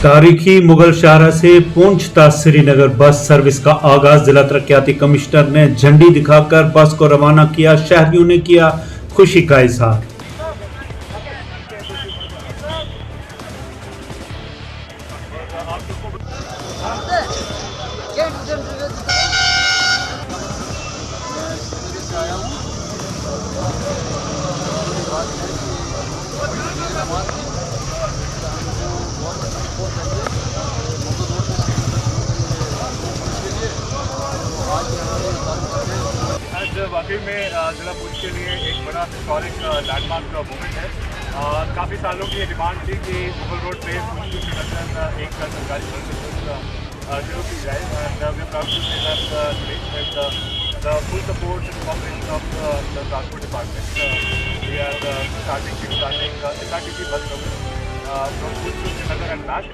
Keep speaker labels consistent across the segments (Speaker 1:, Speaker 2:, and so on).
Speaker 1: तारीखी मुगल शाहरा से पुंछ ता श्रीनगर बस सर्विस का आगाज। जिला तरक्याती कमिश्नर ने झंडी दिखाकर बस को रवाना किया। शहरियों ने किया खुशी का इजहार।
Speaker 2: आज वाकई में जिला पुंछ के लिए एक बड़ा हिस्टोरिक लैंडमार्क मूवमेंट है। काफ़ी सालों की डिमांड थी कि मुगल रोड पे पुंछ टू श्रीनगर एक सरकारी बस सर्विस शुरू की जाए। And we are proud to say that today with the full support and cooperation of the transport department we are starting SRTC bus service from Poonch to Srinagar and back.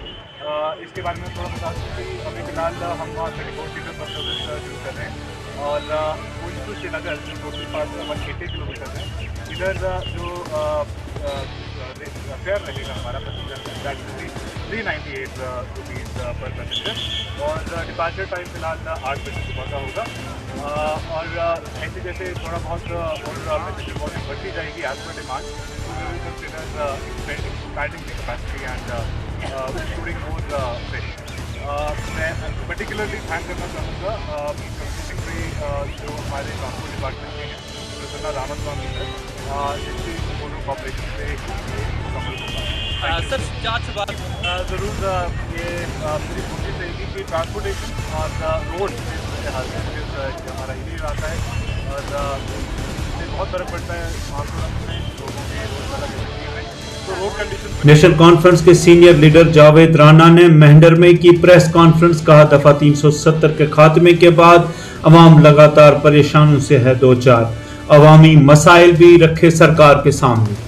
Speaker 2: इसके बारे में थोड़ा बता दूँ कि अभी फिलहाल हम 34 सीटर बस सर्विस शुरू कर रहे हैं और पुंछ टू श्रीनगर जो टोटल पास 180 किलोमीटर है। इधर जो फेयर लगेगा हमारा पैसेंजर ₹398 पर पैसेंजर और डिपार्चर टाइम फिलहाल 8 बजे सुबह का होगा। और ऐसे जैसे थोड़ा बहुत और पैसेंजर वॉल्यूम बढ़ती जाएगी एज पर डिमांड, तो we will consider expanding the capacity and including more train. मैं पर्टिकुलरली थैंक करना चाहूँगा जो हमारे ट्रांसपोर्ट डिपार्टमेंट के हैं प्रसन्ना रामास्वामी सर, जिसकी दोनों कॉपरेशन से मुकम्मल होगा।
Speaker 3: सर जांच बात
Speaker 2: ज़रूर ये मेरी कोशिश रहेगी कि ट्रांसपोर्टेशन और रोड हमारा हिली इलाका है और इससे बहुत फर्क पड़ता है आंदोलन में लोगों के रोज़मर्रा की ज़िंदगी में। तो रोड कंडीशन।
Speaker 1: नेशनल कॉन्फ्रेंस के सीनियर लीडर जावेद राना ने मेहंडर में की प्रेस कॉन्फ्रेंस। कहा दफा 370 के खात्मे के बाद अवाम लगातार परेशानियों से है दो चार। अवामी मसाइल भी रखे सरकार के सामने।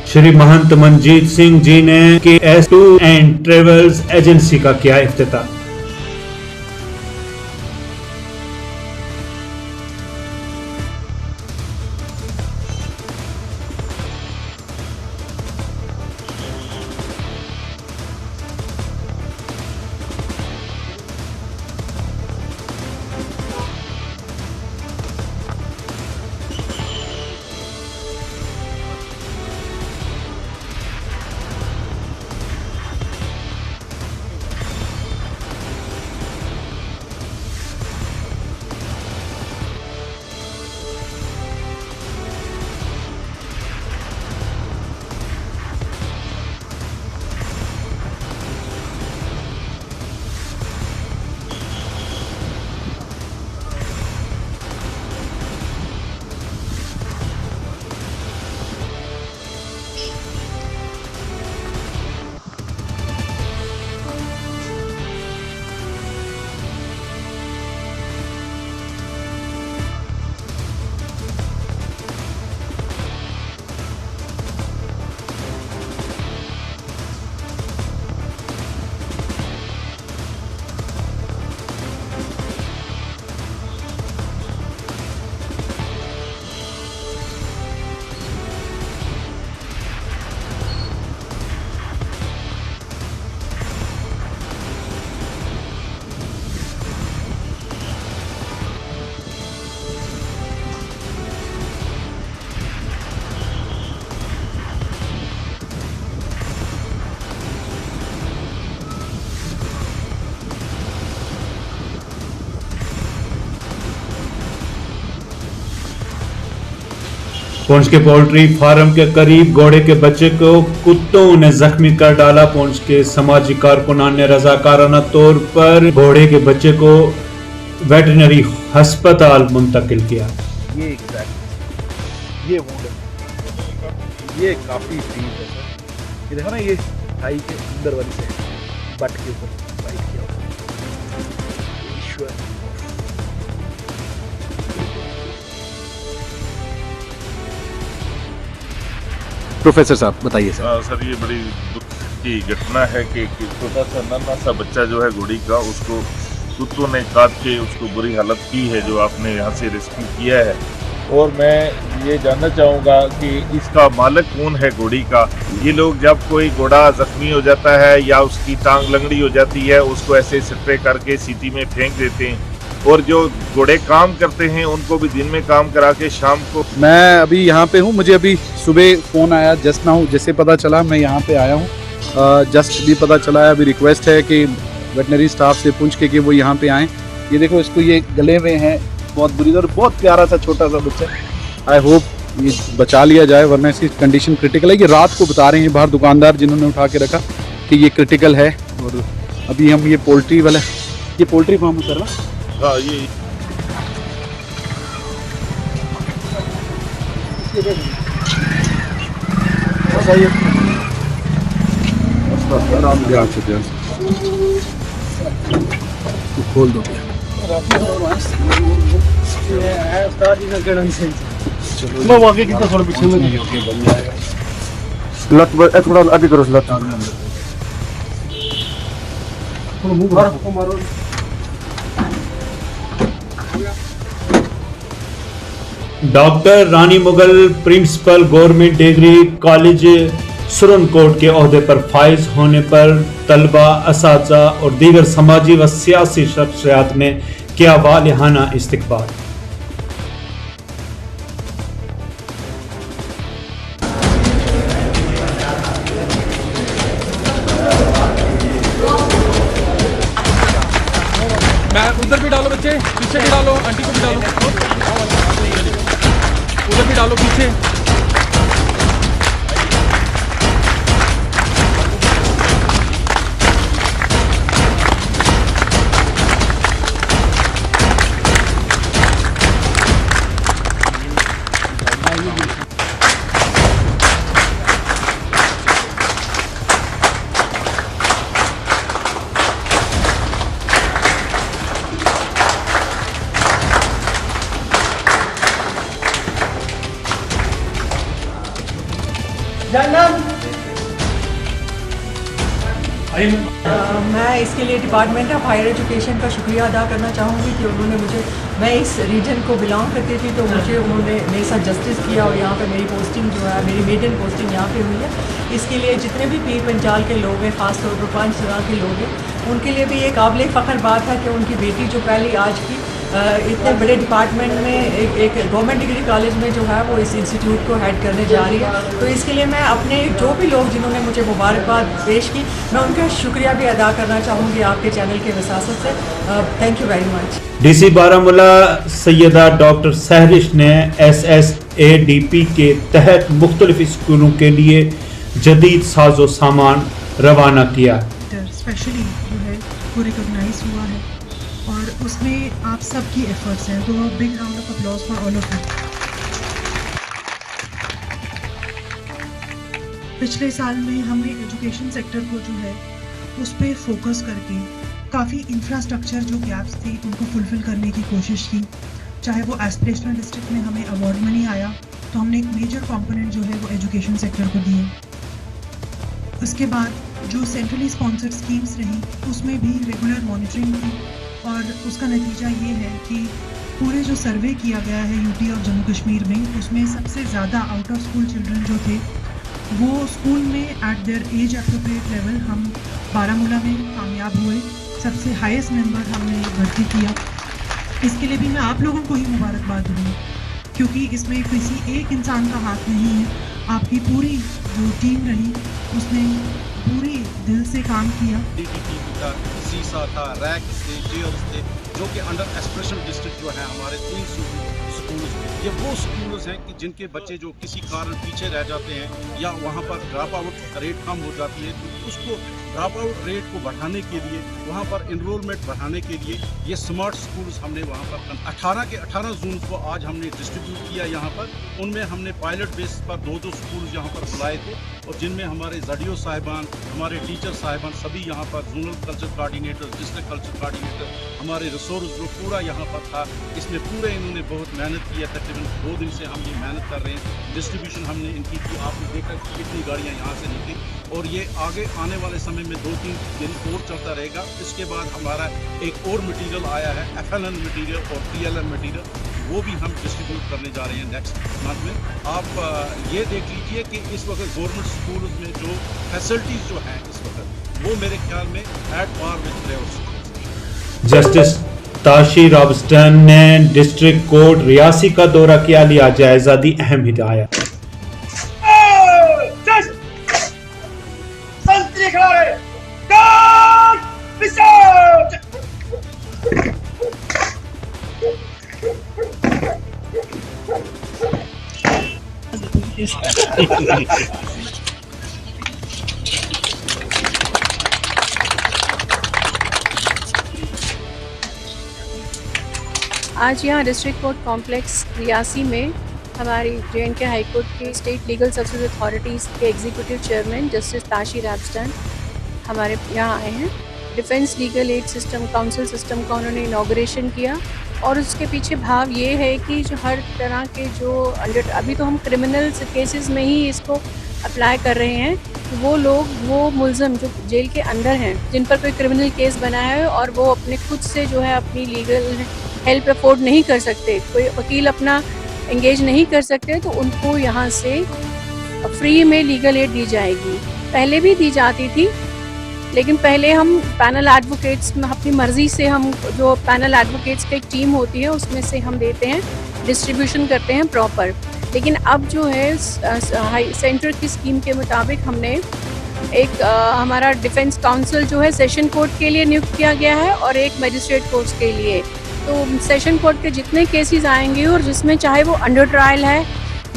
Speaker 1: श्री महंत मनजीत सिंह जी ने KS tour and travels agency का किया इफ्तिताह। पुंछ के पोल्ट्री फार्म के करीब घोड़े के बच्चे को कुत्तों ने जख्मी कर डाला। पुंछ के समाजी कारकुनान ने रजाकाराना तौर पर घोड़े के बच्चे को वेटरनरी अस्पताल मुंतकिल किया।
Speaker 3: ये एग्जैक्ट ये वुड है, ये काफी डीप है सर। ये देखो ना, ये थाई के अंदर वाली साइड बट के ऊपर बाइट किया हुआ। ईश्वर प्रोफेसर साहब बताइए सर।
Speaker 4: सर ये बड़ी दुख की घटना है कि छोटा सा नन्हा सा बच्चा जो है घोड़ी का, उसको कुत्तों ने काट के उसको बुरी हालत की है, जो आपने यहाँ से रेस्क्यू किया है। और मैं ये जानना चाहूँगा कि इसका मालिक कौन है घोड़ी का। ये लोग जब कोई घोड़ा जख्मी हो जाता है या उसकी टांग लंगड़ी हो जाती है, उसको ऐसे स्प्रे करके सिटी में फेंक देते हैं, और जो घोड़े काम करते हैं उनको भी दिन में काम करा के शाम को।
Speaker 3: मैं अभी यहाँ पे हूँ, मुझे अभी सुबह फ़ोन आया जस्ट नाउ, जैसे पता चला मैं यहाँ पे आया हूँ। जस्ट भी पता चला है, अभी रिक्वेस्ट है कि वेटनरी स्टाफ से पूछ के कि वो यहाँ पे आएँ। ये देखो, इसको ये गले में है, बहुत बुरी तरह, बहुत प्यारा सा छोटा सा बच्चा। आई होप ये बचा लिया जाए, वरना इसकी कंडीशन क्रिटिकल है। ये रात को बता रहे हैं बाहर दुकानदार जिन्होंने उठा के रखा कि ये क्रिटिकल है। और अभी हम ये पोल्ट्री वाला, ये पोल्ट्री फार्म कर रहा।
Speaker 4: हाँ, ये
Speaker 3: ध्यान से खोल दो।
Speaker 5: मैं वाकई कितना थोड़ा पीछे में
Speaker 3: लत थोड़ा आगे करो, लत
Speaker 5: मारो।
Speaker 1: Doctor Rani Mughal principal government degree college Surankote के ओहदे पर फाइज होने पर तलबा, असातिज़ा और दीगर समाजी व सियासी शख्सियात ने किया वालिहाना इस्तकबाल।
Speaker 6: उधर भी डालो बच्चे, पीछे भी डालो, आंटी को भी डालो, उधर भी डालो पीछे।
Speaker 7: मैं इसके लिए डिपार्टमेंट ऑफ हायर एजुकेशन का शुक्रिया अदा करना चाहूँगी कि उन्होंने मुझे, मैं इस रीजन को बिलोंग करती थी, तो मुझे उन्होंने मेरे साथ जस्टिस किया और यहाँ पे मेरी पोस्टिंग जो है, मेरी मेडन पोस्टिंग यहाँ पे हुई है। इसके लिए जितने भी पीर पंजाल के लोग हैं, ख़ास तौर पर 5 तरह के लोग हैं, उनके लिए भी ये काबिल फ़ख्र बात है कि उनकी बेटी जो पहली आज की इतने बड़े डिपार्टमेंट में एक गवर्नमेंट डिग्री कॉलेज में जो है वो इस इंस्टीट्यूट को हेड करने जा रही है। तो इसके लिए मैं अपने जो भी लोग जिन्होंने मुझे मुबारकबाद पेश की, मैं उनका शुक्रिया भी अदा करना चाहूँगी आपके चैनल के वसासत से। Thank you very much.
Speaker 1: DC Baramulla Syeda doctor Sehrish ने SSADP के तहत मुख्तलिफ स्कूलों के लिए जदीद साजो सामान रवाना किया।
Speaker 8: स्पेशली जो है वो रिकॉग्नाइज हुआ है और उसमें आप सबकी एफर्ट्स हैं, तो big round of applause for all of you. पिछले साल में हमने एजुकेशन सेक्टर को जो है उस पर फोकस करके काफ़ी इंफ्रास्ट्रक्चर जो गैप्स थे उनको फुलफिल करने की कोशिश की। चाहे वो एस्पिरेशनल डिस्ट्रिक्ट में हमें अवार्ड मनी आया तो हमने एक मेजर कंपोनेंट जो है वो एजुकेशन सेक्टर को दिए। उसके बाद जो सेंट्रली स्पॉन्सर्ड स्कीम्स रहीं उसमें भी रेगुलर मॉनिटरिंग की और उसका नतीजा ये है कि पूरे जो सर्वे किया गया है यूटी और जम्मू कश्मीर में, उसमें सबसे ज़्यादा आउट ऑफ स्कूल चिल्ड्रन जो थे वो स्कूल में eight there age appropriate level हम बारामूला में कामयाब हुए। सबसे हाईएस्ट नंबर हमने भर्ती किया। इसके लिए भी मैं आप लोगों को ही मुबारकबाद दूँगी, क्योंकि इसमें किसी एक इंसान का हाथ नहीं है। आपकी पूरी जो टीम रही उसने पूरी दिल से काम किया।
Speaker 9: DTP था, सीसा था, रैक थे, जेएल्स थे, जो कि अंडर एस्पिरेशनल डिस्ट्रिक्ट जो है हमारे 3 सूबों
Speaker 3: स्कूल्स, ये वो स्कूल्स हैं कि जिनके बच्चे जो किसी कारण पीछे रह जाते हैं या वहाँ पर ड्रॉप आउट रेट कम हो जाती है, तो उसको ड्रॉप आउट रेट को बढ़ाने के लिए, वहाँ पर इनरोलमेंट बढ़ाने के लिए ये स्मार्ट स्कूल्स हमने वहाँ पर 18 के 18 जून को आज हमने डिस्ट्रीब्यूट किया यहाँ पर। उनमें हमने पायलट बेस पर 2-2 स्कूल यहाँ पर बुलाए थे और जिनमें हमारे जडियो साहिबान, हमारे टीचर साहिबान सभी यहाँ पर, zonal culture coordinator, district culture coordinator, हमारे रिसोर्स ग्रुप पूरा यहाँ पर था। इसमें पूरे इन्होंने बहुत मेहनत की है, तकरीबन 2 दिन से हम ये मेहनत कर रहे हैं। डिस्ट्रीब्यूशन हमने इनकी की, आपने देखा कितनी गाड़ियाँ यहाँ से निकली और ये आगे आने वाले समय में 2-3 दिन और चलता रहेगा। इसके बाद हमारा एक और मटीरियल आया है, FLN मटीरियल और PLN मटीरियल, वो भी हम डिस्ट्रीब्यूट करने जा रहे हैं नेक्स्ट मंथ में। आप ये देख लीजिए कि इस वक्त गवर्नमेंट स्कूल में जो फैसिलिटीज़ जो हैं इस वक्त, वो मेरे ख्याल में at par with private school.
Speaker 1: Justice Tashi Rabstan ने डिस्ट्रिक्ट कोर्ट रियासी का दौरा किया, लिया जायजा, दी अहम हिदायत।
Speaker 9: आज यहाँ डिस्ट्रिक्ट कोर्ट कॉम्प्लेक्स रियासी में हमारी JNK हाई कोर्ट के स्टेट लीगल सर्विसेज अथॉरिटीज़ के एग्जीक्यूटिव चेयरमैन जस्टिस ताशी रॉबस्टन हमारे यहाँ आए हैं। Defence legal aid system council system का उन्होंने इनॉग्रेशन किया और उसके पीछे भाव ये है कि जो हर तरह के जो अभी तो हम क्रिमिनल केसेस में ही इसको अप्लाई कर रहे हैं, वो लोग, वो मुलज़म जो जेल के अंदर हैं, जिन पर कोई क्रिमिनल केस बना है और वो अपने खुद से जो है अपनी लीगल हेल्प अफोर्ड नहीं कर सकते, कोई वकील अपना एंगेज नहीं कर सकते, तो उनको यहाँ से फ्री में लीगल एड दी जाएगी। पहले भी दी जाती थी, लेकिन पहले हम पैनल एडवोकेट्स अपनी मर्ज़ी से, हम जो पैनल एडवोकेट्स की एक टीम होती है उसमें से हम देते हैं, डिस्ट्रीब्यूशन करते हैं प्रॉपर। लेकिन अब जो है सेंटर की स्कीम के मुताबिक हमने एक हमारा डिफेंस काउंसिल जो है सेशन कोर्ट के लिए नियुक्त किया गया है और एक मजिस्ट्रेट कोर्ट के लिए। तो सेशन कोर्ट के जितने केसेस आएंगे और जिसमें चाहे वो अंडर ट्रायल है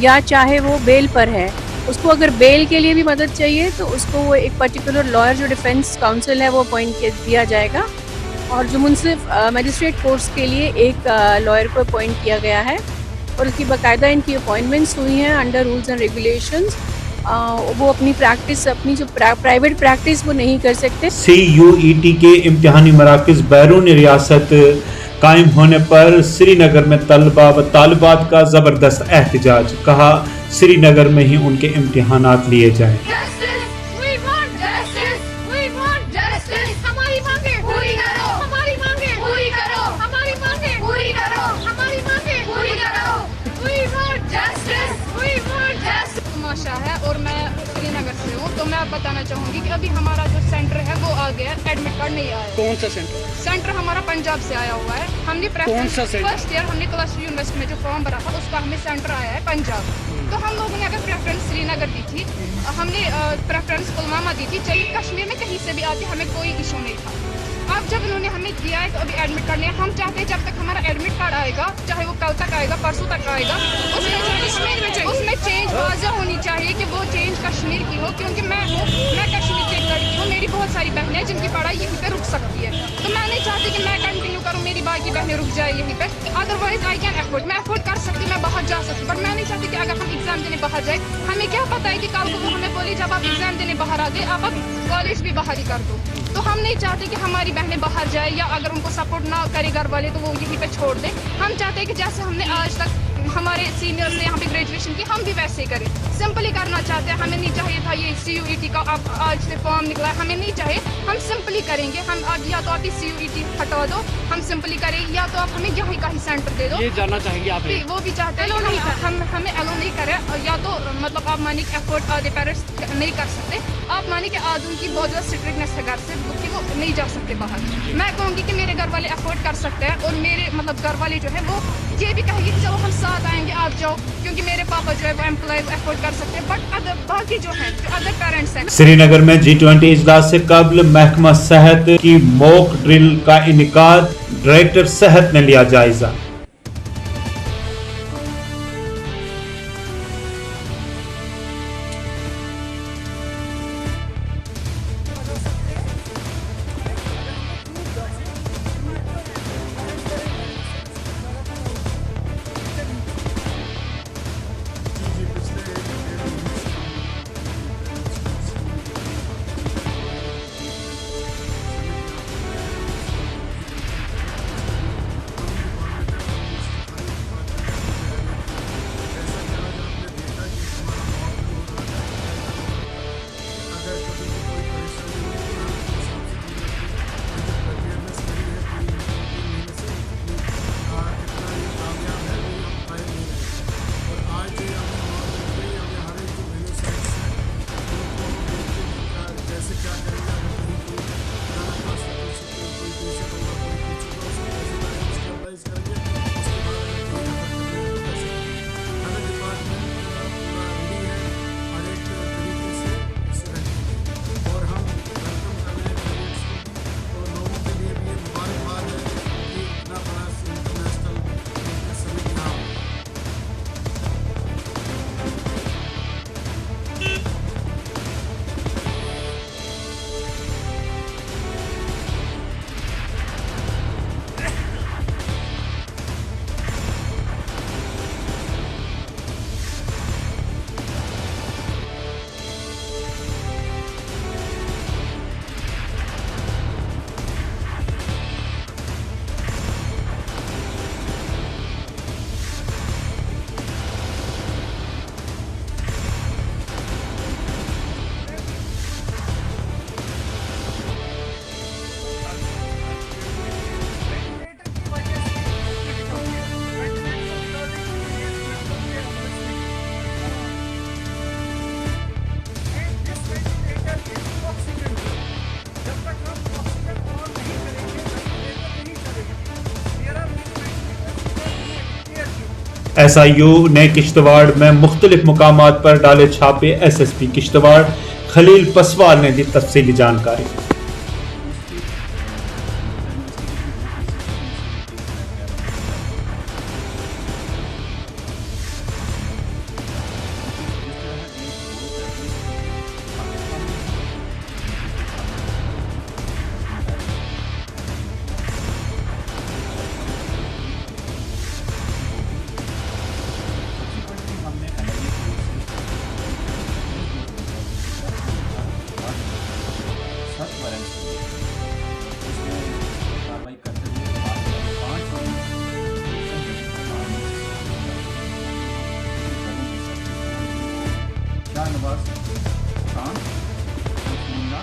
Speaker 9: या चाहे वो बेल पर है, उसको अगर बेल के लिए भी मदद चाहिए तो उसको वो एक पर्टिकुलर लॉयर जो डिफेंस काउंसिल है वो अपॉइंट दिया जाएगा और जो मुंसिफ मजिस्ट्रेट कोर्ट्स के लिए एक लॉयर को अपॉइंट किया गया है और उसकी बाकायदा इनकी अपॉइंटमेंट्स हुई हैं अंडर रूल्स एंड रेगुलेशंस। वो अपनी प्रैक्टिस, अपनी जो प्राइवेट प्रैक्टिस वो नहीं कर सकते।
Speaker 1: CUET के इम्तिहानी मराकज़ बैरून रियासत कायम होने पर श्रीनगर में तलबा व तालिबात का ज़बरदस्त एहतजाज, कहा श्रीनगर में ही उनके इम्तिहानात लिए जाएं।
Speaker 10: है और मैं श्रीनगर से हूँ, तो मैं बताना चाहूँगी कि अभी हमारा जो सेंटर है वो आ गया, एडमिट कार्ड नहीं आया।
Speaker 5: कौन सा सेंटर?
Speaker 10: सेंटर हमारा पंजाब से आया हुआ है। हमने फर्स्ट ईयर हमने क्लस्टर यूनिवर्सिटी में जो फॉर्म भरा था उसका हमें सेंटर आया है पंजाब। तो हम लोगों ने अगर प्रेफरेंस श्रीनगर दी थी, हमने प्रेफरेंस पुलवामा दी थी, चलिए कश्मीर में कहीं से भी आती हमें कोई इशू नहीं था। अब जब इन्होंने हमें दिया है तो अभी एडमिट कार्ड नहीं, हम चाहते हैं जब तक हमारा एडमिट कार्ड आएगा, चाहे वो कल तक आएगा, परसों तक आएगा, उसमें चेंज वाज़ह होनी चाहिए कि वो चेंज कश्मीर की हो, क्योंकि मैं कश्मीर की एक लड़की हूँ, मेरी बहुत सारी बहनें जिनकी पढ़ाई यहीं पे रुक सकती है, तो मैं नहीं चाहती कि मैं कंटिन्यू करूँ, मेरी बाकी बहनें रुक जाए यहीं पे। अदरवाइज आई कैन अफोर्ड, मैं अफोर्ड कर सकती, मैं बाहर जा सकती, बट मैं नहीं चाहती कि अगर हम एग्जाम देने बाहर जाए, हमें क्या पता है कि कल को वो हमें बोले जब आप एग्जाम देने बाहर आ गए आप अब कॉलेज भी बाहर ही कर दो। तो हम नहीं चाहते कि हमारी बहनें बाहर जाए या अगर उनको सपोर्ट ना करे घर वाले तो वो यहीं पे छोड़ दें। हम चाहते हैं कि जैसे हमने आज तक हमारे सीनियर्स ने यहाँ पे ग्रेजुएशन की, हम भी वैसे ही करें, सिंपली करना चाहते हैं। हमें नहीं चाहिए था ये CUET का अब आज से फॉर्म निकला है, हमें नहीं चाहिए, हम सिंपली करेंगे। हम अब या तो आप CUET हटा दो, हम सिंपली करें, या तो आप हमें यहाँ का ही सेंटर दे दो।
Speaker 5: ये जानना चाहेंगे आप?
Speaker 10: वो भी चाहते हैं, नहीं हम हमें एलो नहीं करें, या तो मतलब आप मानिए कि एफोर्ड आधे पेरेंट्स नहीं कर सकते, आप मानिए कि आज उनकी बहुत ज़्यादा स्ट्रिक्टनेस है घर से कि वो नहीं जा सकते बाहर। मैं कहूँगी कि मेरे घर वाले अफोर्ड कर सकते हैं और मेरे मतलब घर वाले जो है वो ये भी कहेंगे कि चलो हम साथ आएंगे, आप जाओ, क्योंकि मेरे पापा जो है वो एम्प्लॉय अफोर्ड कर सकते हैं, बट अदर बाकी जो है जो अदर पेरेंट्स हैं।
Speaker 1: श्रीनगर में G20 इजलास से कबल महकमा सेहत की मॉक ड्रिल का इनेकाद, डायरेक्टर सेहत ने लिया जायजा। SIO ने किश्तवाड़ में मुख्तलिफ मुकामात पर डाले छापे। SSP किश्तवाड़ खलील पसवाल ने दी तफसीली जानकारी।
Speaker 11: शाहनवाज खान, मुन्ना,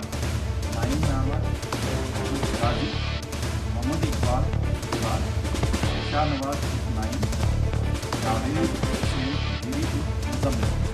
Speaker 11: नाइम अहमद, गाजी, मोहम्मद इकबाल, शाहनवाज नाइम, जावेद, शेख, मुजम्मिल।